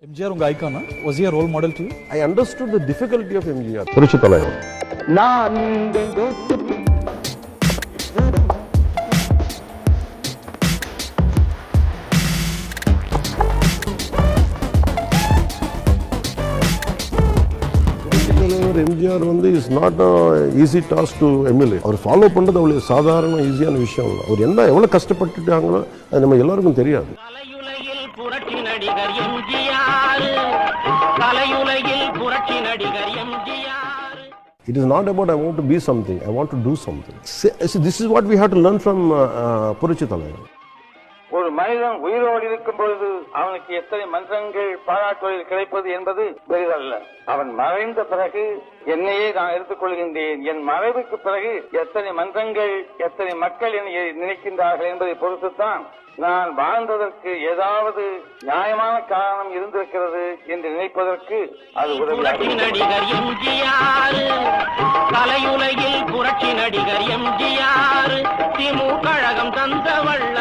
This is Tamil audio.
MGR unga icon, was he a role model to you? I understood the difficulty of MGR. புரட்சி தலைவர். எம்ஜிஆர் வந்து is not easy task to MLA. அவர் ஃபாலோ பண்ணுறது அவ்வளோ சாதாரண ஈஸியான விஷயம் இல்லை. அவர் என்ன எவ்வளோ கஷ்டப்பட்டுட்டாங்களோ அது நம்ம எல்லாருக்கும் தெரியாது. புரட்சி நடிகர் எம்ஜிஆர், கலையுலகில் புரட்சி நடிகர் MGR. It is not about I want to be something, I want to do something. See, this is what we have to learn from புரட்சி தலைவர். ஒரு மனிதன் உயிரோடு இருக்கும் பொழுது அவனுக்கு எத்தனை மன்றங்கள் பாராட்டுவதில் கிடைப்பது என்பது பெரிதல்ல. அவன் மறைந்த பிறகு என்னையே நான் எடுத்துக்கொள்கின்றேன். என் மறைவுக்கு பிறகு எத்தனை மன்றங்கள், எத்தனை மக்கள் என்னை நினைக்கின்றார்கள் என்பதை பொறுத்துத்தான் நான் வாழ்ந்ததற்கு ஏதாவது நியாயமான காரணம் இருந்திருக்கிறது என்று நினைப்பதற்கு அது உதவி. நடிகர் எம்ஜிஆர், கலையுலகில் புரட்சி நடிகர் எம்ஜிஆர், திமுக கழகம் தந்தவள்ள